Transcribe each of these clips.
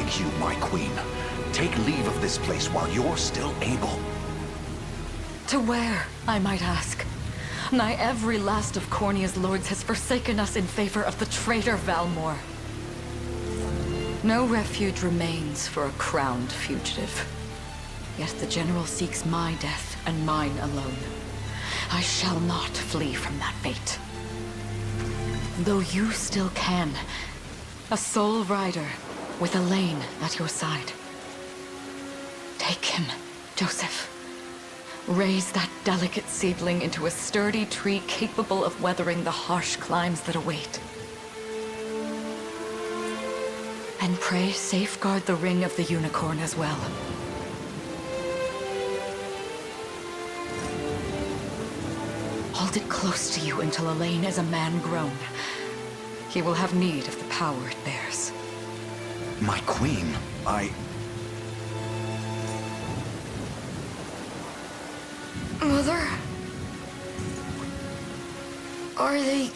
beg you, my queen, take leave of this place while you're still able. To where, I might ask? Nigh every last of Cornia's lords has forsaken us in favor of the traitor Valmor. No refuge remains for a crowned fugitive. Yet the general seeks my death and mine alone. I shall not flee from that fate. Though you still can, a sole rider with Elaine at your side. Take him, Joseph. Raise that delicate seedling into a sturdy tree capable of weathering the harsh climes that await. And pray safeguard the ring of the Unicorn as well. Hold it close to you until Elaine is a man grown. He will have need of the power it bears. My queen, Mother? Are they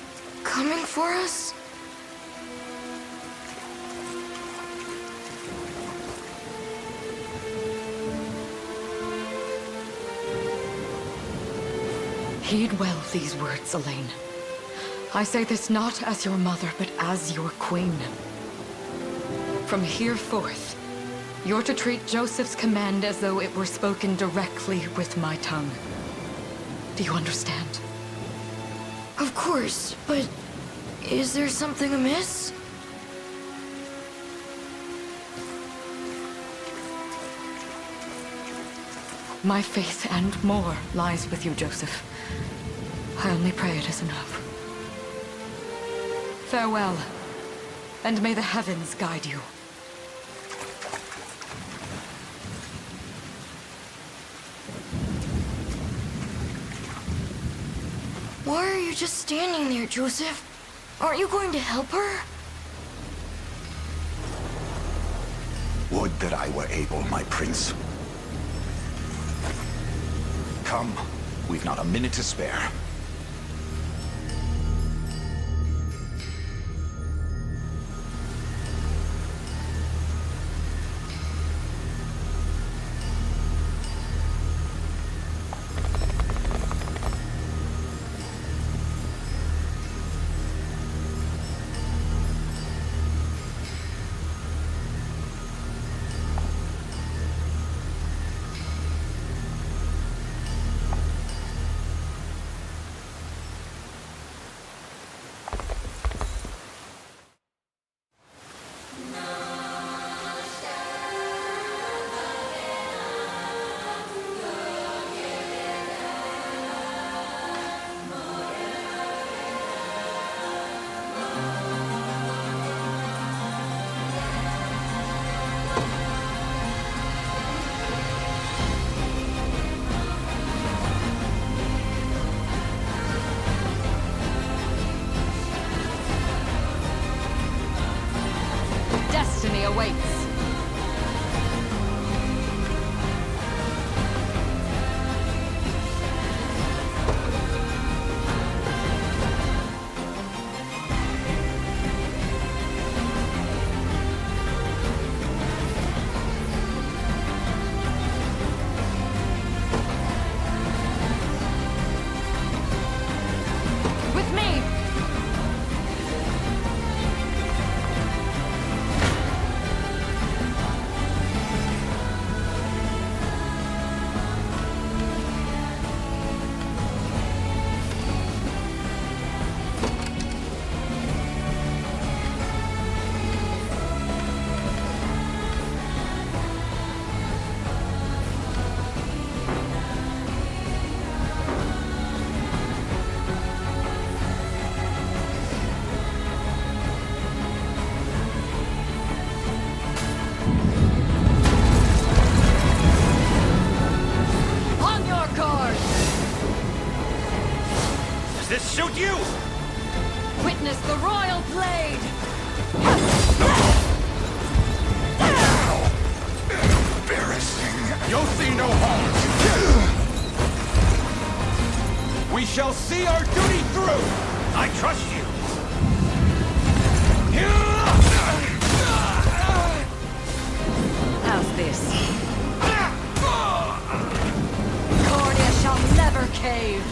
coming for us? Heed well these words, Elaine. I say this not as your mother, but as your queen. From here forth, you're to treat Joseph's command as though it were spoken directly with my tongue. Do you understand? Of course, but is there something amiss? My faith and more lies with you, Joseph. I only pray it is enough. Farewell, and may the heavens guide you. Why are you just standing there, Joseph? Aren't you going to help her? would that I were able, my prince. Come, we've not a minute to spare. Destiny awaits. With me! On your guard! Does this suit you? Witness the royal blade! Embarrassing. You'll see no harm. We shall see our duty through. I trust you. How's this? Cornea shall never cave!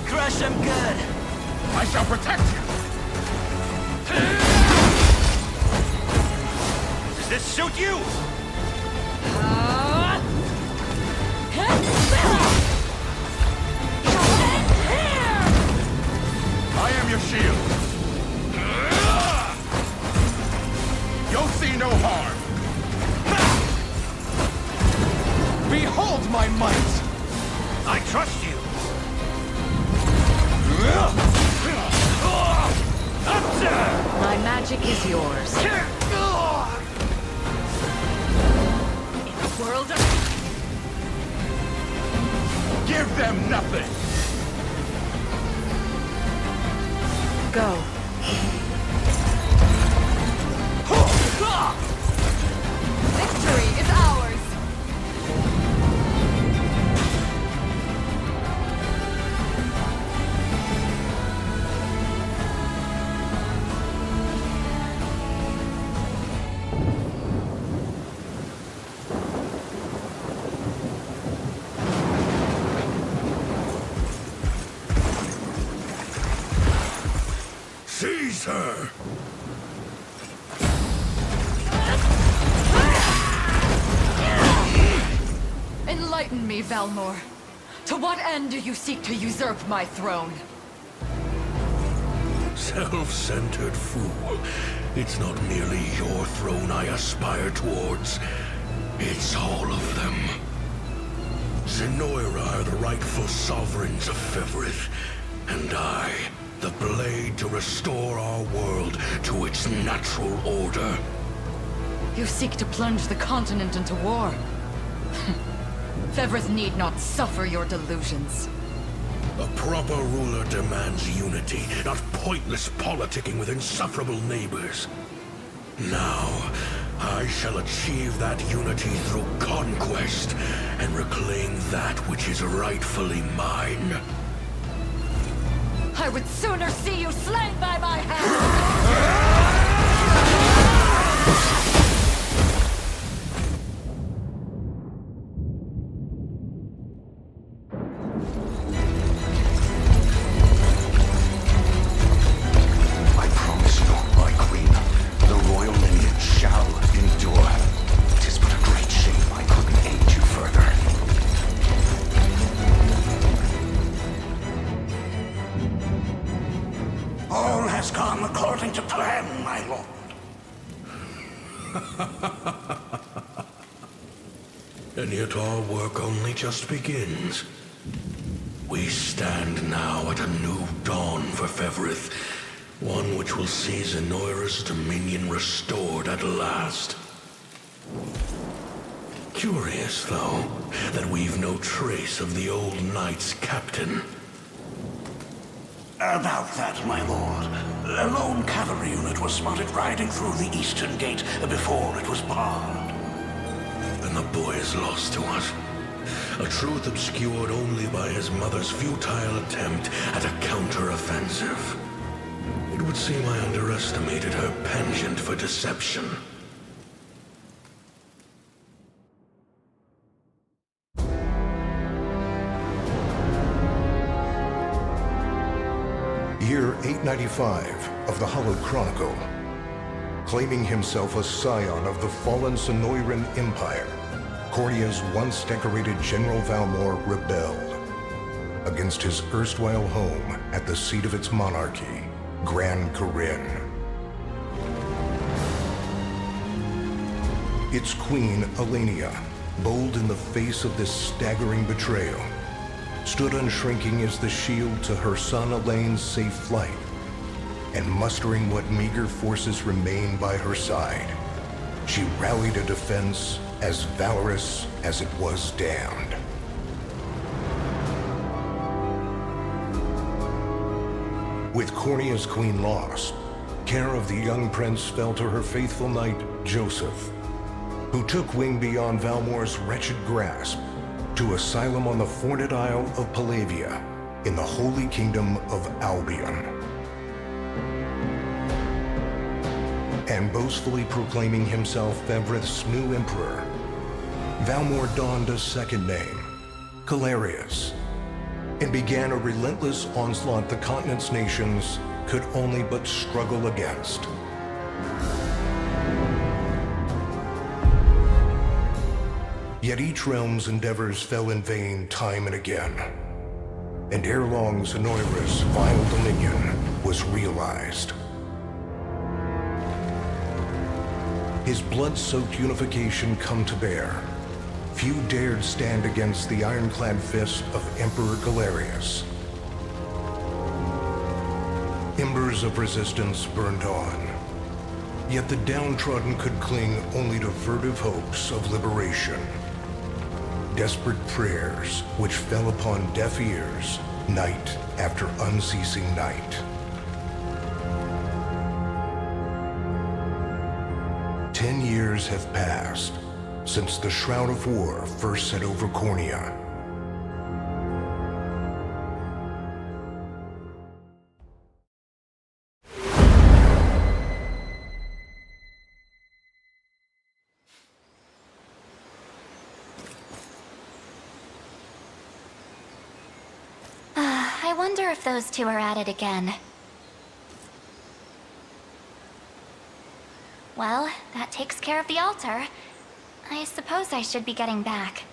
Crush him good. I shall protect you! Does this suit you? I am your shield. You'll see no harm. Behold my might! I trust you. My magic is yours. In a world of... Give them nothing! Go. Victory is ours! Seize her! Enlighten me, Valmor. To what end do you seek to usurp my throne? Self-centered fool. It's not merely your throne I aspire towards. It's all of them. Zenoira are the rightful sovereigns of Fevrith, and I, the blade to restore our world to its natural order. You seek to plunge the continent into war. Fevrith need not suffer your delusions. A proper ruler demands unity, not pointless politicking with insufferable neighbors. Now, I shall achieve that unity through conquest and reclaim that which is rightfully mine. I would sooner see you slain by my hand! I promise you, my queen, the royal lineage shall endure. 'Tis but a great shame I couldn't aid you further. All has gone according to plan, my lord. And yet our work only just begins. We stand now at a new dawn for Fevrith, one which will see Zenoira's dominion restored at last. Curious, though, that we've no trace of the old knight's captain. About that, my lord. A lone cavalry unit was spotted riding through the eastern gate before it was barred. And the boy is lost to us. A truth obscured only by his mother's futile attempt at a counter-offensive. It would seem I underestimated her penchant for deception. Year 895 of the Hallowed Chronicle. Claiming himself a scion of the fallen Sonoran Empire, Cornea's once decorated General Valmor rebelled. against his erstwhile home at the seat of its monarchy, Gran Corinne. Its queen, Elenia, bold in the face of this staggering betrayal, stood unshrinking as the shield to her son Elaine's safe flight, and mustering what meager forces remained by her side, she rallied a defense as valorous as it was damned. With Cornea's queen lost, care of the young prince fell to her faithful knight, Joseph, who took wing beyond Valmor's wretched grasp to asylum on the Forned Isle of Palavia in the Holy Kingdom of Albion. And boastfully proclaiming himself Fevrith's new emperor, Valmor donned a second name, Calarius, and began a relentless onslaught the continent's nations could only but struggle against. Yet each realm's endeavors fell in vain time and again, and ere long Zenoira's vile dominion was realized. His blood-soaked unification come to bear, few dared stand against the ironclad fist of Emperor Galerius. Embers of resistance burned on, yet the downtrodden could cling only to furtive hopes of liberation. Desperate prayers which fell upon deaf ears night after unceasing night. 10 years have passed since the Shroud of War first set over Cornea. I wonder if those two are at it again. Well, that takes care of the altar. I suppose I should be getting back.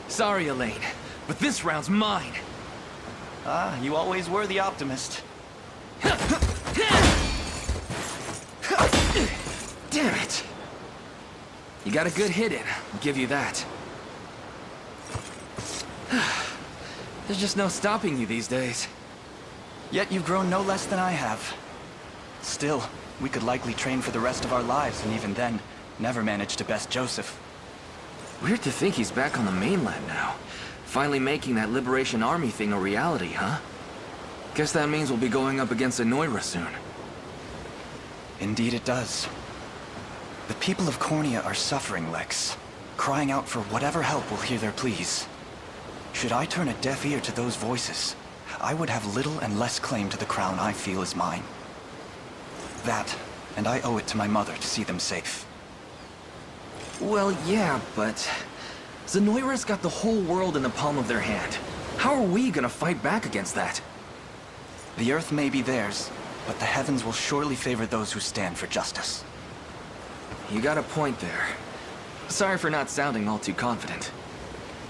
Sorry, Elaine, but this round's mine. Ah, you always were the optimist. Damn it! You got a good hit in, I'll give you that. There's just no stopping you these days. Yet you've grown no less than I have. Still, we could likely train for the rest of our lives, and even then, never manage to best Joseph. Weird to think he's back on the mainland now. Finally making that Liberation Army thing a reality, huh? Guess that means we'll be going up against Zenoira soon. Indeed it does. The people of Cornea are suffering, Lex. Crying out for whatever help will hear their pleas. Should I turn a deaf ear to those voices, I would have little and less claim to the crown I feel is mine. That, and I owe it to my mother to see them safe. Well, yeah, but Zenoira's got the whole world in the palm of their hand. How are we gonna fight back against that? The earth may be theirs, but the heavens will surely favor those who stand for justice. You got a point there. Sorry for not sounding all too confident.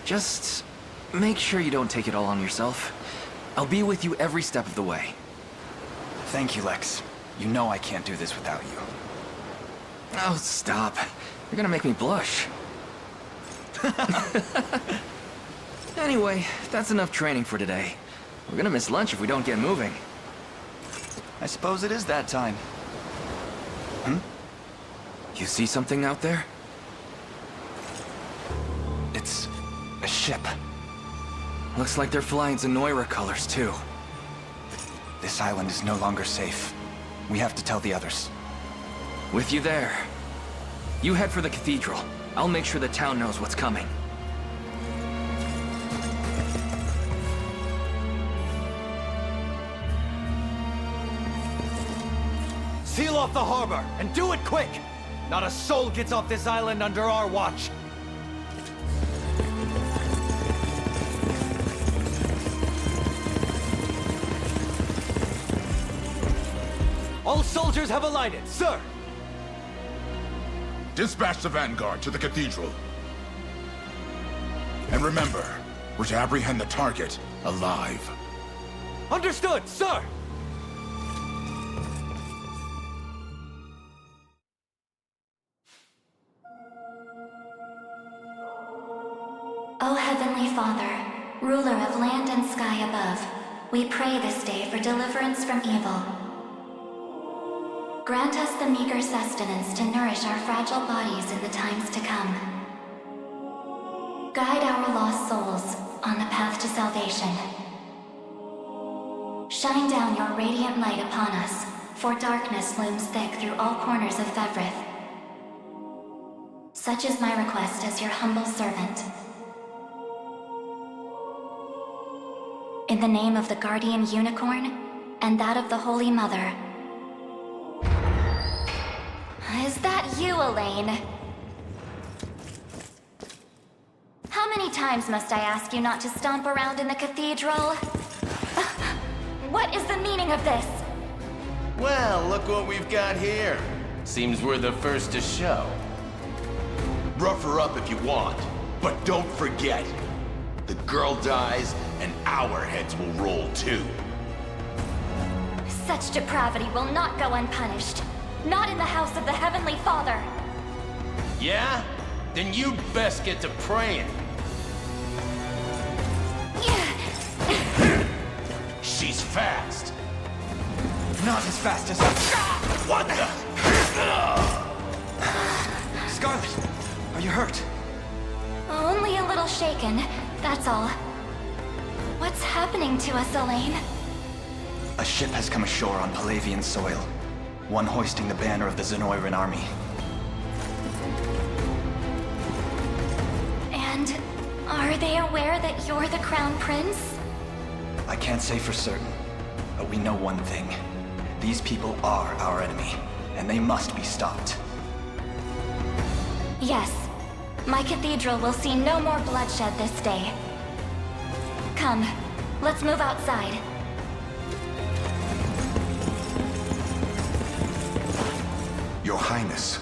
Just make sure you don't take it all on yourself. I'll be with you every step of the way. Thank you, Lex. You know I can't do this without you. Oh, stop. You're gonna make me blush. Anyway, that's enough training for today. We're gonna miss lunch if we don't get moving. I suppose it is that time. You see something out there? It's a ship. Looks like they're flying Zenoira colors, too. This island is no longer safe. We have to tell the others. With you there. You head for the cathedral. I'll make sure the town knows what's coming. off the harbor, and do it quick! Not a soul gets off this island under our watch. All soldiers have alighted, sir! Dispatch the vanguard to the cathedral. And remember, we're to apprehend the target alive. Understood, sir! O Heavenly Father, ruler of land and sky above, we pray this day for deliverance from evil. Grant us the meager sustenance to nourish our fragile bodies in the times to come. Guide our lost souls on the path to salvation. Shine down your radiant light upon us, for darkness looms thick through all corners of Fevrith. Such is my request as your humble servant. In the name of the Guardian Unicorn, and that of the Holy Mother. Is that you, Elaine? How many times must I ask you not to stomp around in the cathedral? What is the meaning of this? Well, look what we've got here. Seems we're the first to show. Rough her up if you want, but don't forget, the girl dies and our heads will roll too. Such depravity will not go unpunished. Not in the house of the Heavenly Father. Yeah? Then you'd best get to praying. She's fast. Not as fast as I... What the? Scarlet, are you hurt? Only a little shaken, that's all. What's happening to us, Elaine? A ship has come ashore on Palavian soil. One hoisting the banner of the Zenoiran army. And are they aware that you're the Crown Prince? I can't say for certain, but we know one thing. These people are our enemy, and they must be stopped. Yes. My cathedral will see no more bloodshed this day. Come, let's move outside. Your Highness,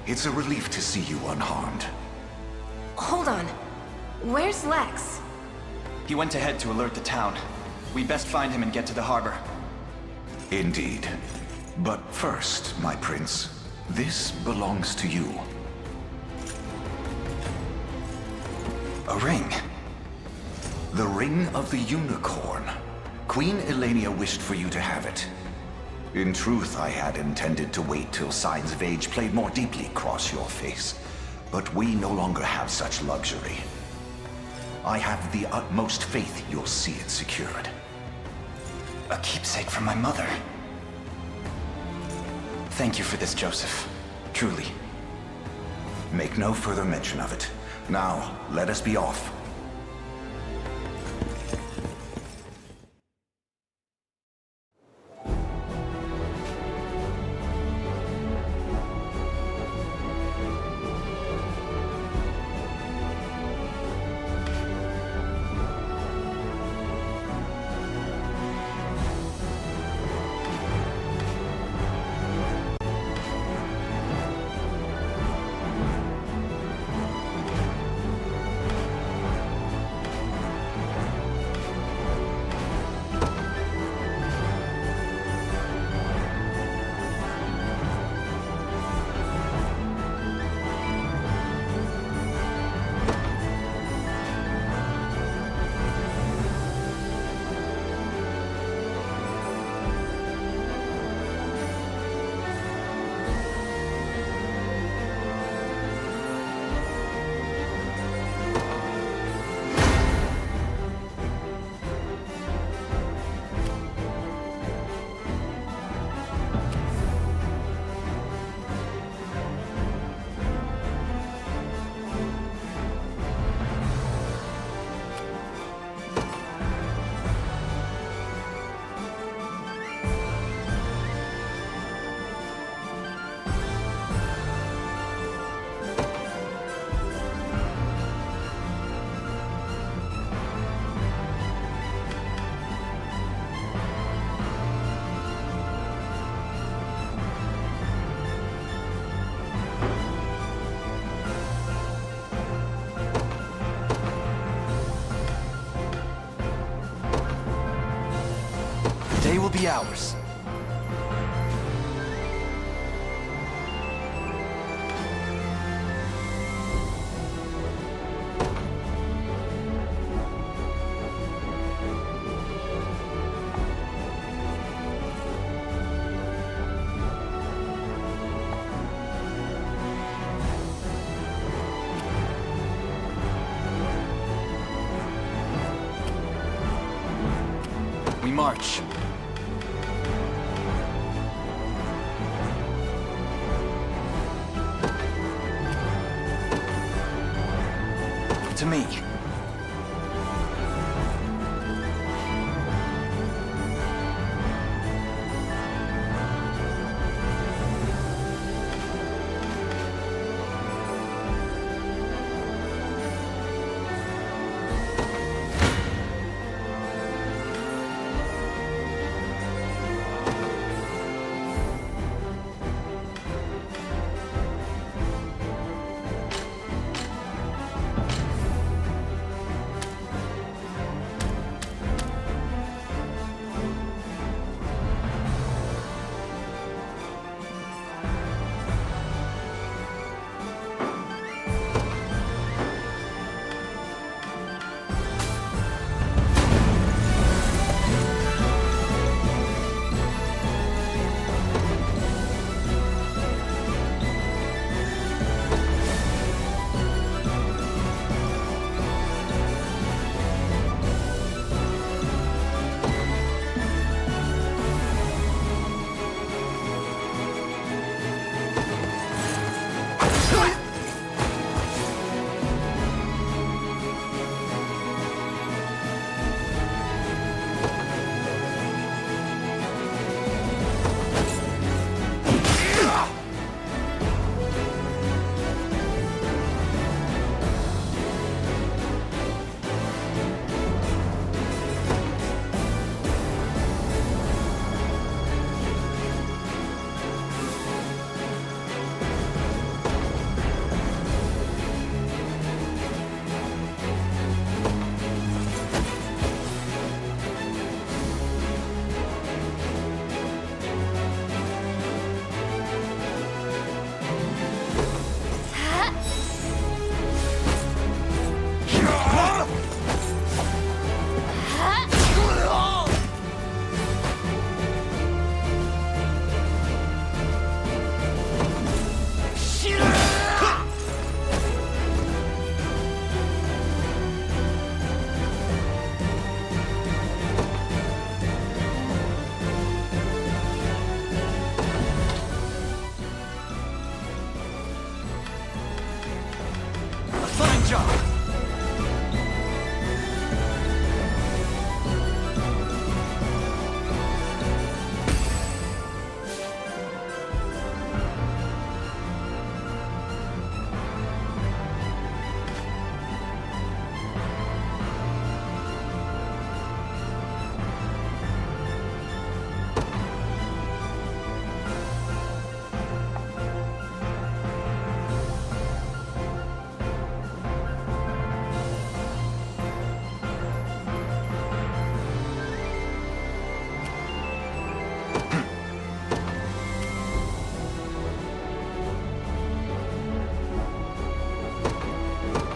it's a relief to see you unharmed. Hold on. Where's Lex? He went ahead to alert the town. We best find him and get to the harbor. Indeed. But first, my prince, this belongs to you. A ring. The Ring of the Unicorn. Queen Elenia wished for you to have it. In truth, I had intended to wait till signs of age played more deeply across your face. But we no longer have such luxury. I have the utmost faith you'll see it secured. A keepsake from my mother. Thank you for this, Joseph. Truly. Make no further mention of it. Now, let us be off. be ours. We march. To me.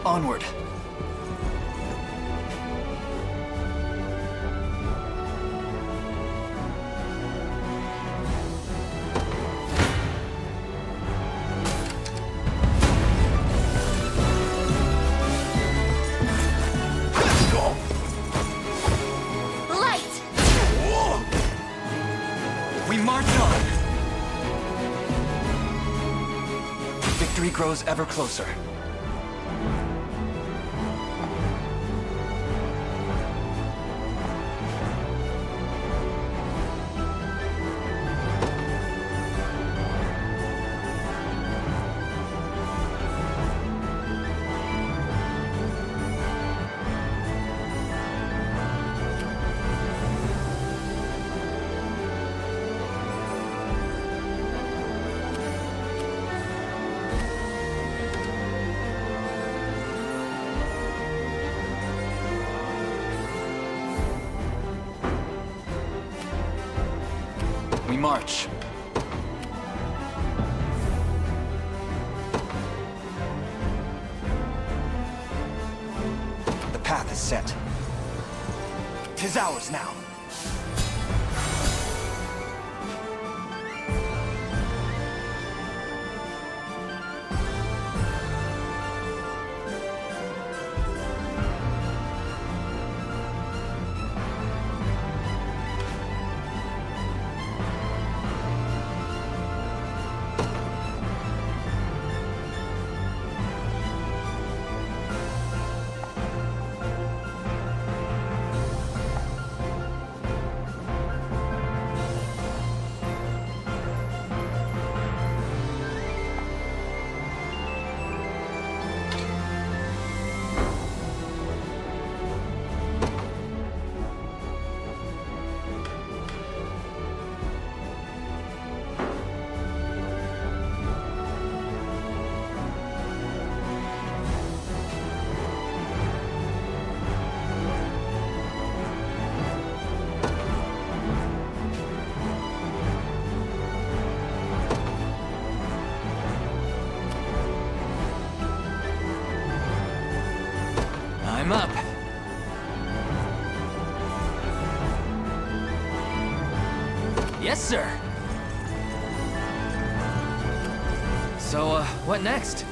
Onward. Light! We march on! Victory grows ever closer. march. The path is set. 'Tis ours now. I'm up. Yes, sir. So, what next?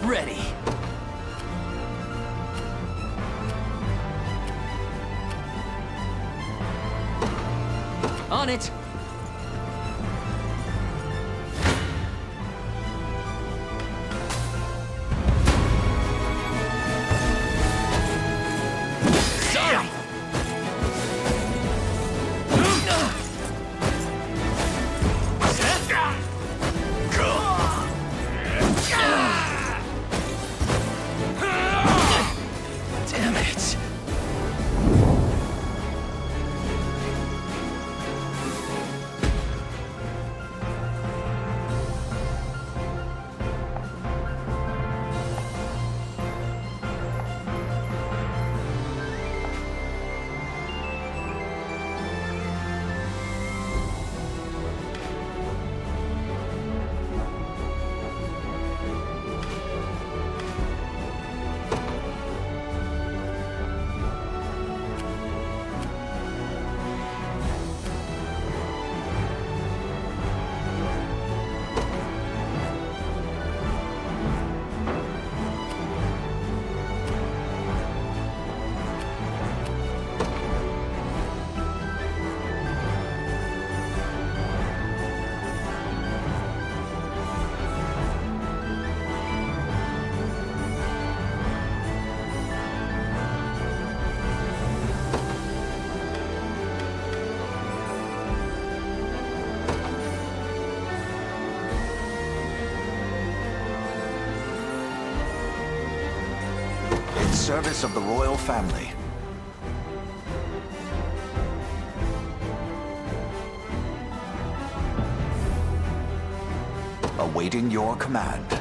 Ready. On it. Sorry. Damn it. In service of the royal family. Awaiting your command.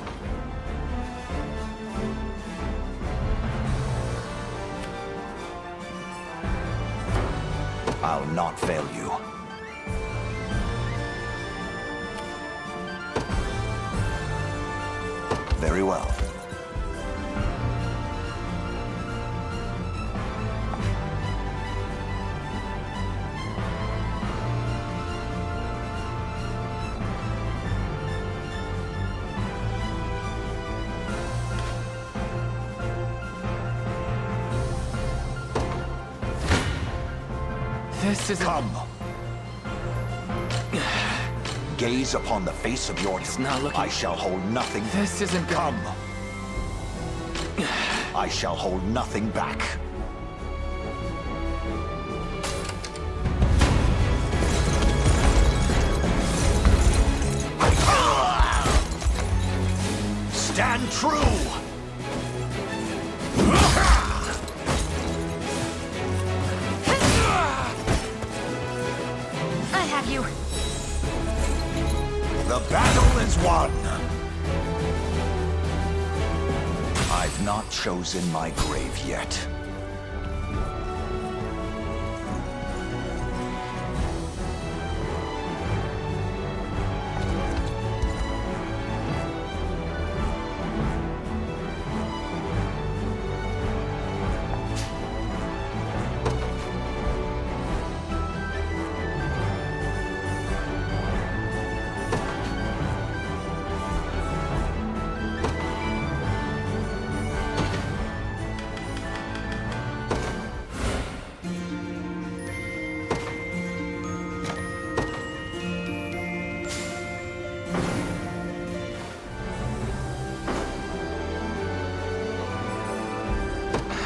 I'll not fail you. Very well. This is Come. Gaze upon the face of your... It's not looking... I shall hold nothing. This isn't good. Come. I shall hold nothing back. Stand true! I have you. The battle is won! I've not chosen my grave yet.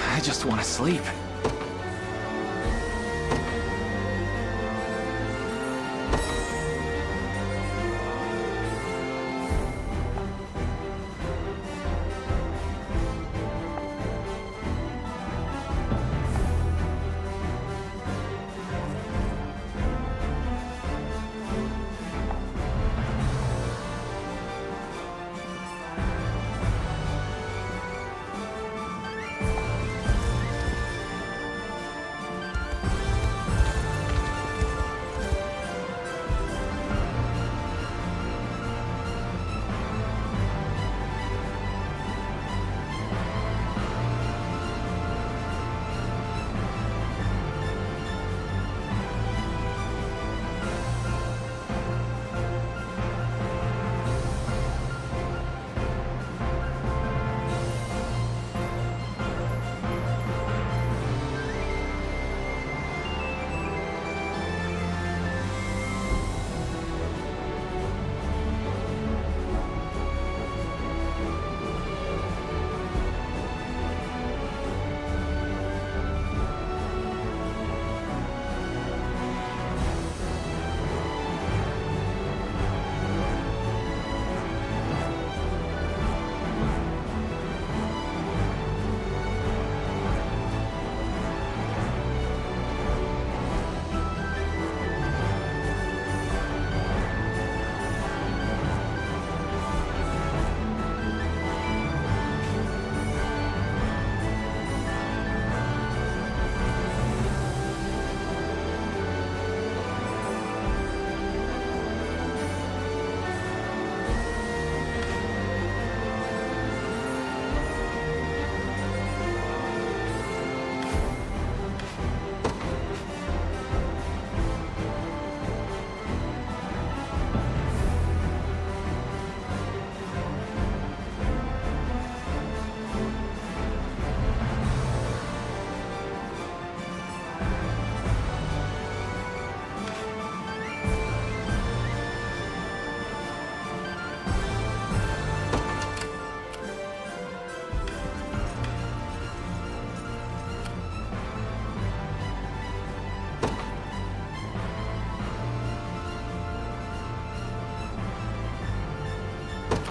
I just want to sleep.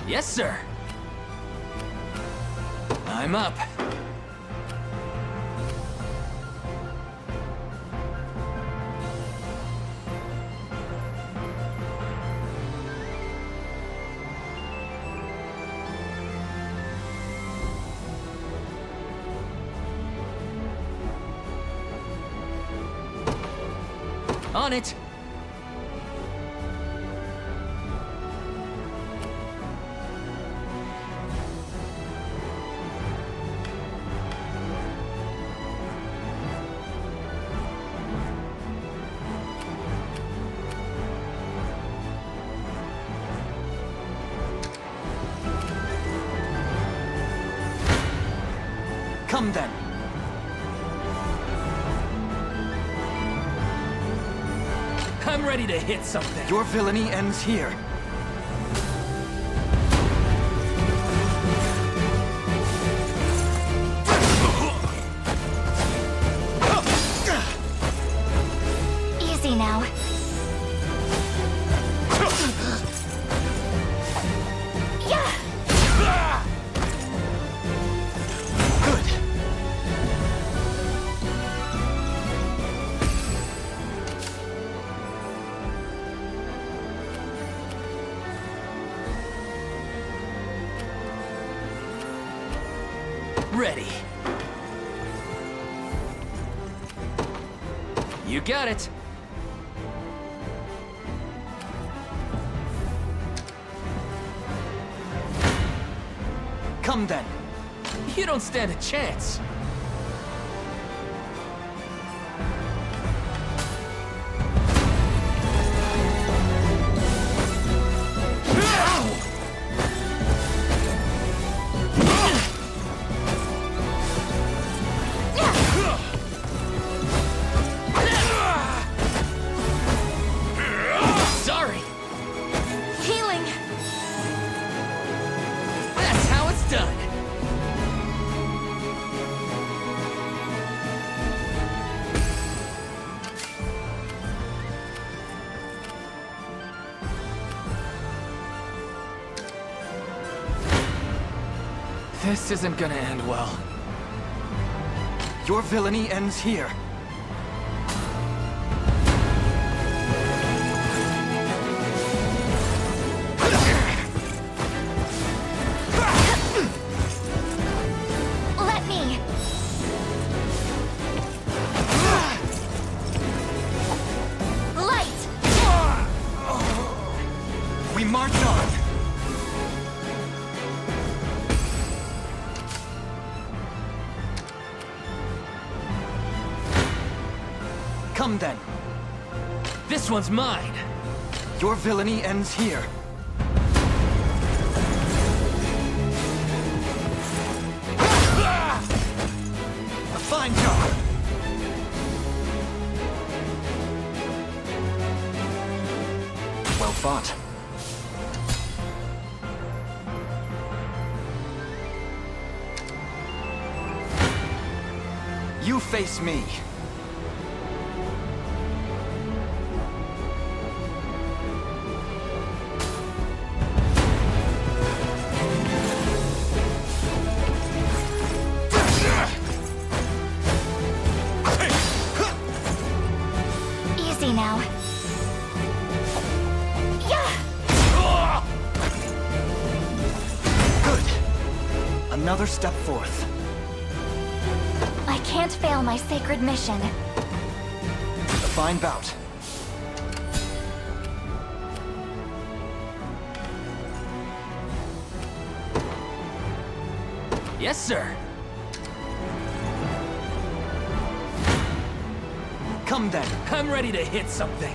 Yes, sir. I'm up. On it. Come then. I'm ready to hit something. Your villainy ends here. Easy now. Yeah! Good. Ready. You got it. Come then. You don't stand a chance. Sorry. Healing. That's how it's done. This isn't gonna end well. Your villainy ends here. Let me. Light. We march on. Come then. This one's mine. Your villainy ends here. A fine job. Well fought. You face me. Easy now. Yeah! Good. Another step forth. I can't fail my sacred mission. A fine bout. Yes, sir. Come then. I'm ready to hit something.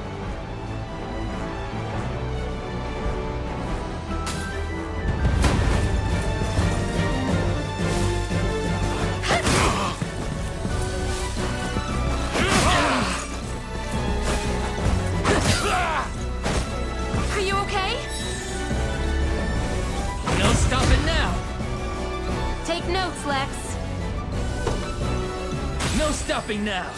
Are you okay? No stopping now. Take notes, Lex. No stopping now.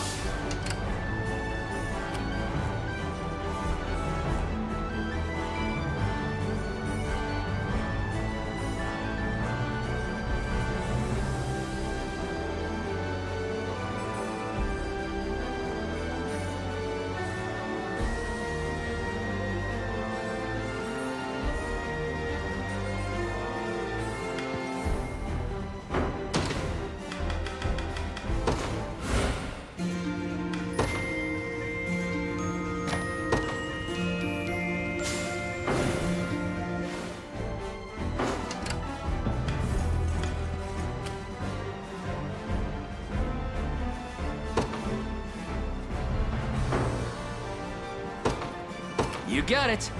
You got it.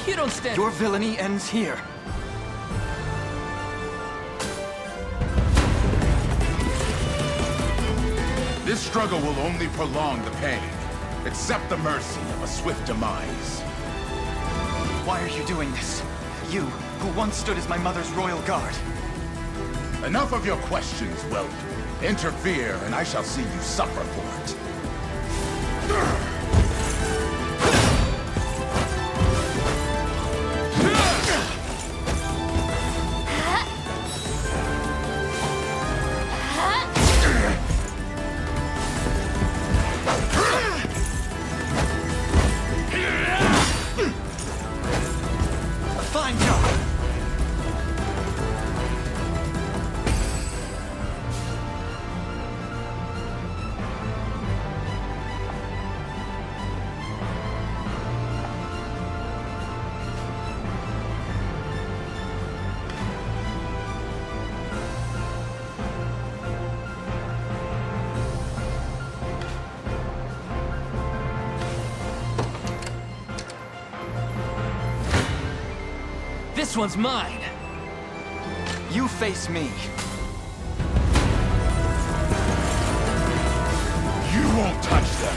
You don't stand. Your villainy ends here. This struggle will only prolong the pain. Accept the mercy of a swift demise. Why are you doing this? You, who once stood as my mother's royal guard. Enough of your questions, Whelp. Interfere, and I shall see you suffer for it. Fine job! This one's mine! You face me. You won't touch them!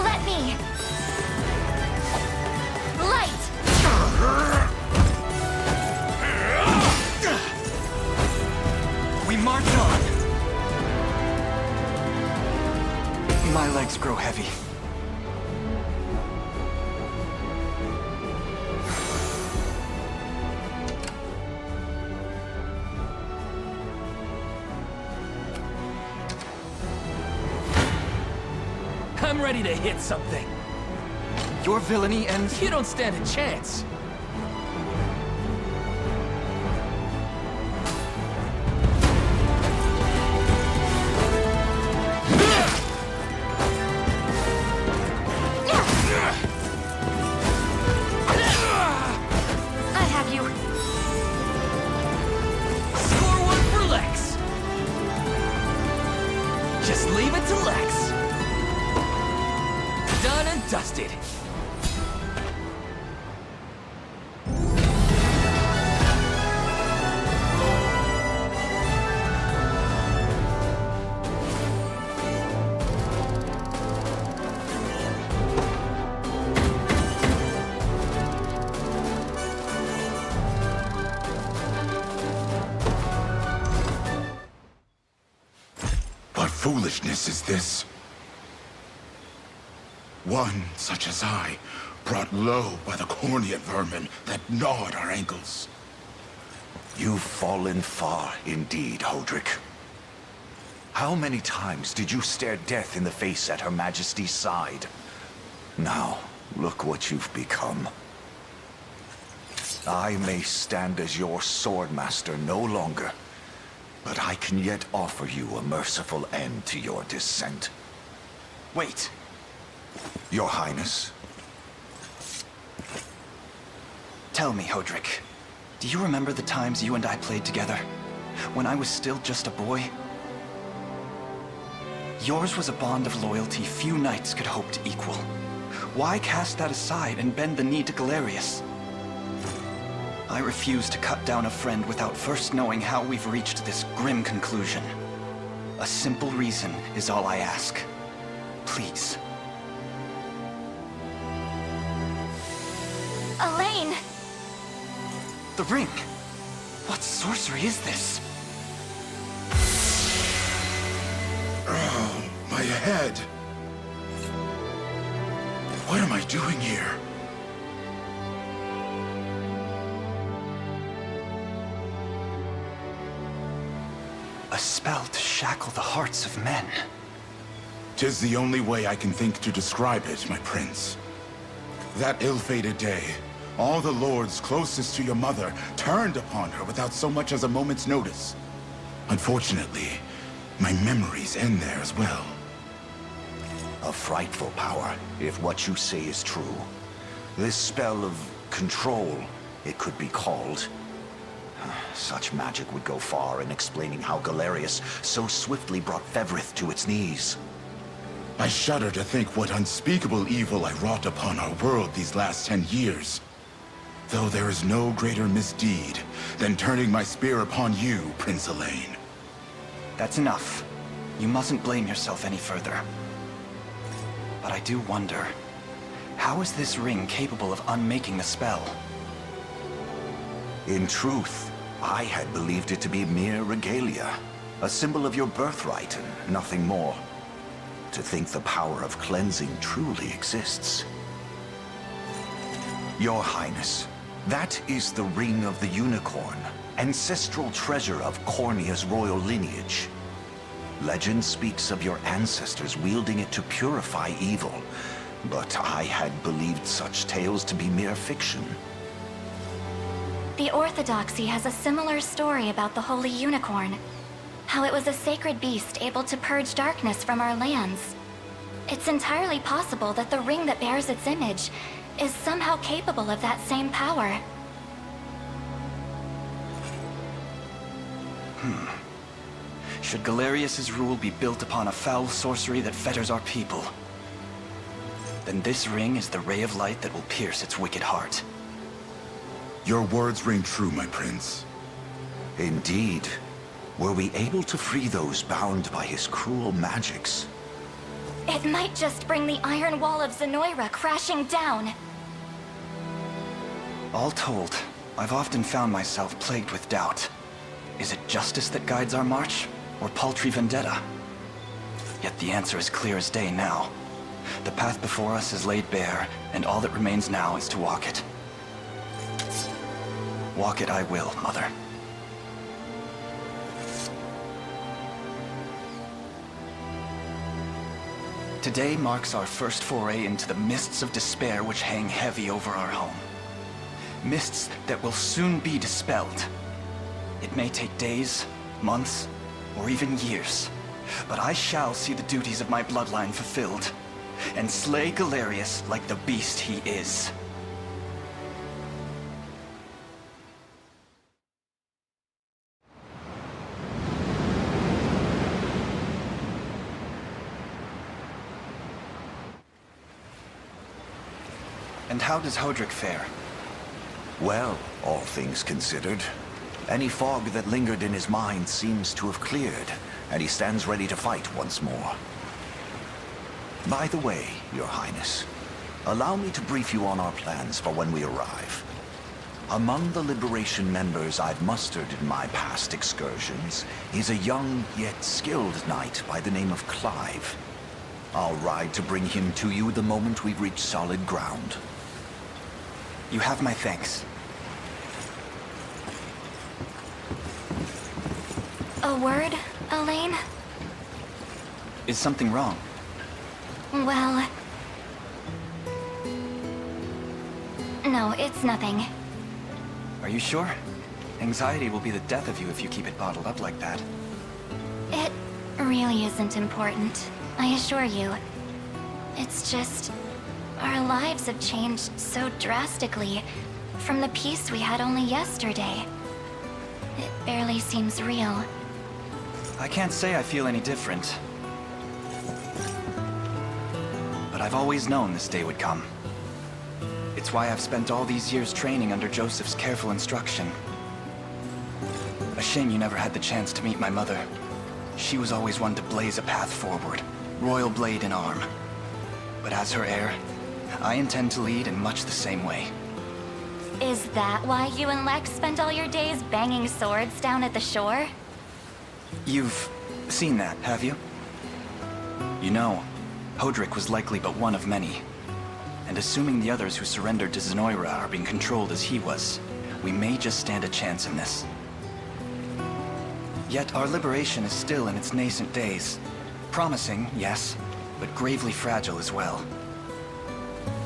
Let me. Light. We march on. My legs grow heavy. I'm ready to hit something. Your villainy ends. You don't stand a chance. I have you. Score one for Lex. Just leave it to Lex. Done and dusted. What foolishness is this? One such as I, brought low by the corneate vermin that gnawed our ankles. You've fallen far indeed, Hodrick. How many times did you stare death in the face at Her Majesty's side? Now, look what you've become. I may stand as your swordmaster no longer, but I can yet offer you a merciful end to your descent. Wait. Your Highness. Tell me, Hodrick, do you remember the times you and I played together? When I was still just a boy? Yours was a bond of loyalty few knights could hope to equal. Why cast that aside and bend the knee to Galerius? I refuse to cut down a friend without first knowing how we've reached this grim conclusion. A simple reason is all I ask. Please. Elaine! The ring! What sorcery is this? Oh, my head. What am I doing here? A spell to shackle the hearts of men. 'Tis the only way I can think to describe it, my prince. That ill-fated day, all the lords closest to your mother turned upon her without so much as a moment's notice. Unfortunately, my memories end there as well. A frightful power, if what you say is true. This spell of control, it could be called. Such magic would go far in explaining how Galerius so swiftly brought Fevrith to its knees. I shudder to think what unspeakable evil I wrought upon our world these last 10 years. Though there is no greater misdeed than turning my spear upon you, Prince Elaine. That's enough. You mustn't blame yourself any further. But I do wonder, How is this ring capable of unmaking the spell? In truth, I had believed it to be mere regalia, a symbol of your birthright and nothing more. To think the power of cleansing truly exists. Your Highness, that is the Ring of the Unicorn, ancestral treasure of Cornia's royal lineage. Legend speaks of your ancestors wielding it to purify evil, but I had believed such tales to be mere fiction. The Orthodoxy has a similar story about the Holy Unicorn. How it was a sacred beast able to purge darkness from our lands. It's entirely possible that the ring that bears its image is somehow capable of that same power. Should Galerius's rule be built upon a foul sorcery that fetters our people, then this ring is the ray of light that will pierce its wicked heart. Your words ring true, my prince. Indeed. Were we able to free those bound by his cruel magics? It might just bring the Iron Wall of Zenoira crashing down. All told, I've often found myself plagued with doubt. Is it justice that guides our march, or paltry vendetta? Yet the answer is clear as day now. The path before us is laid bare, and all that remains now is to walk it. Walk it I will, Mother. Today marks our first foray into the mists of despair which hang heavy over our home. Mists that will soon be dispelled. It may take days, months, or even years, but I shall see the duties of my bloodline fulfilled, and slay Galerius like the beast he is. And how does Hodrick fare? Well, all things considered. Any fog that lingered in his mind seems to have cleared, and he stands ready to fight once more. By the way, Your Highness, allow me to brief you on our plans for when we arrive. Among the Liberation members I've mustered in my past excursions is a young yet skilled knight by the name of Clive. I'll ride to bring him to you the moment we've reached solid ground. You have my thanks. A word, Elaine? Is something wrong? Well... No, it's nothing. Are you sure? Anxiety will be the death of you if you keep it bottled up like that. It really isn't important, I assure you. It's just... our lives have changed so drastically from the peace we had only yesterday. It barely seems real. I can't say I feel any different. But I've always known this day would come. It's why I've spent all these years training under Joseph's careful instruction. A shame you never had the chance to meet my mother. She was always one to blaze a path forward, royal blade in arm. But as her heir, I intend to lead in much the same way. Is that why you and Lex spent all your days banging swords down at the shore? You've seen that, have you? You know, Hodrick was likely but one of many. And assuming the others who surrendered to Zenoira are being controlled as he was, we may just stand a chance in this. Yet our liberation is still in its nascent days. Promising, yes, but gravely fragile as well.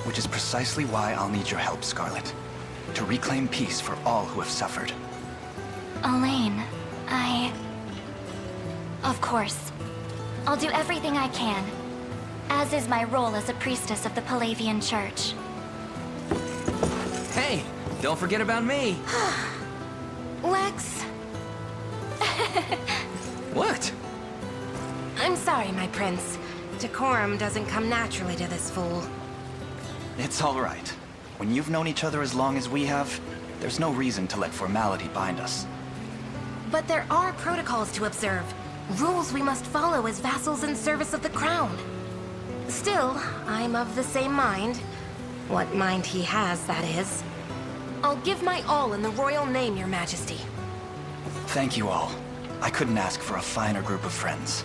Which is precisely why I'll need your help, Scarlet. To reclaim peace for all who have suffered. Elaine, Of course. I'll do everything I can. As is my role as a priestess of the Palavian Church. Hey, don't forget about me. Lex, What? I'm sorry, my prince. Decorum doesn't come naturally to this fool. It's all right. When you've known each other as long as we have, there's no reason to let formality bind us. But there are protocols to observe. Rules we must follow as vassals in service of the crown. Still, I'm of the same mind. What mind he has, that is. I'll give my all in the royal name, Your Majesty. Thank you all. I couldn't ask for a finer group of friends.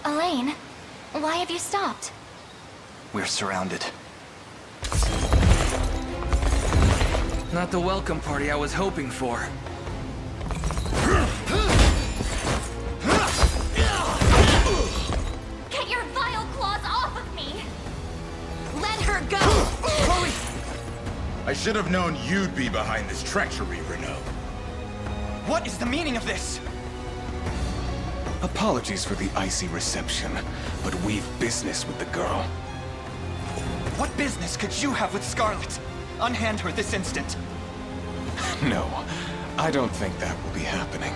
Elaine, why have you stopped? We're surrounded. Not the welcome party I was hoping for. Get your vile claws off of me! Let her go! Chloe! I should have known you'd be behind this treachery, Renault. What is the meaning of this? Apologies for the icy reception, but we've business with the girl. What business could you have with Scarlet? Unhand her this instant. No, I don't think that will be happening.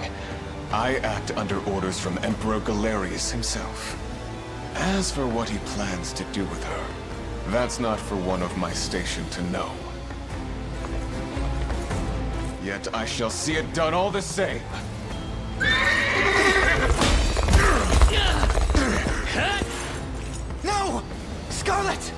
I act under orders from Emperor Galerius himself. As for what he plans to do with her, that's not for one of my station to know. Yet I shall see it done all the same. No! Scarlet!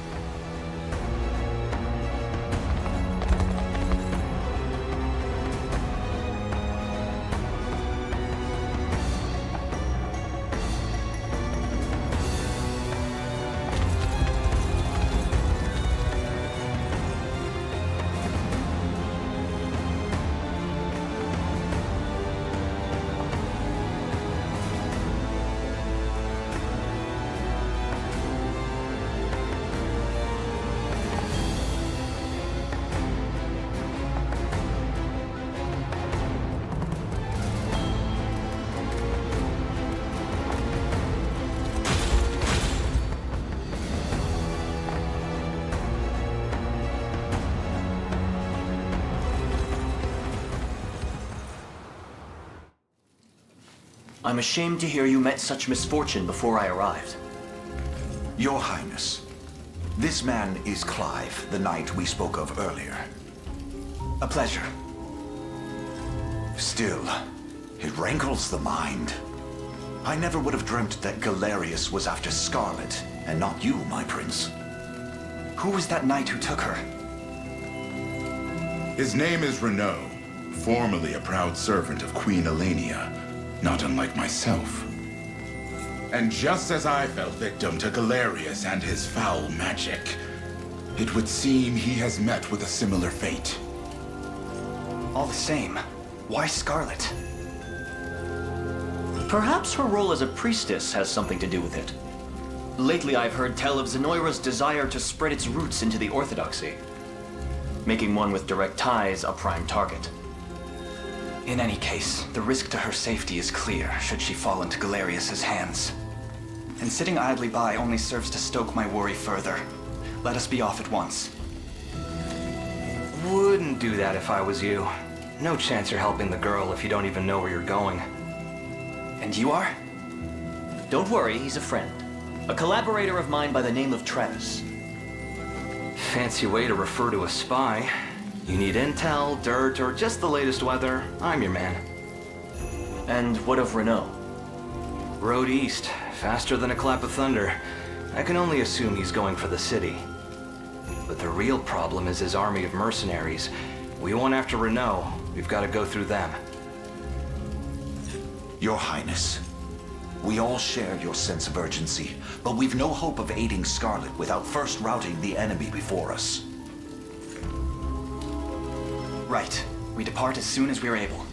I'm ashamed to hear you met such misfortune before I arrived. Your Highness, this man is Clive, the knight we spoke of earlier. A pleasure. Still, it rankles the mind. I never would have dreamt that Galerius was after Scarlet, and not you, my prince. Who was that knight who took her? His name is Renault, formerly a proud servant of Queen Elenia, not unlike myself. And just as I fell victim to Galerius and his foul magic, it would seem he has met with a similar fate. All the same, why Scarlet? Perhaps her role as a priestess has something to do with it. Lately I've heard tell of Zenoira's desire to spread its roots into the Orthodoxy, making one with direct ties a prime target. In any case, the risk to her safety is clear should she fall into Galerius's hands. And sitting idly by only serves to stoke my worry further. Let us be off at once. Wouldn't do that if I was you. No chance you're helping the girl if you don't even know where you're going. And you are? Don't worry, he's a friend. A collaborator of mine by the name of Travis. Fancy way to refer to a spy. You need intel, dirt, or just the latest weather, I'm your man. And what of Renault? Road east, faster than a clap of thunder. I can only assume he's going for the city. But the real problem is his army of mercenaries. We won't after Renault, we've got to go through them. Your Highness, we all share your sense of urgency, but we've no hope of aiding Scarlet without first routing the enemy before us. Right. We depart as soon as we're able.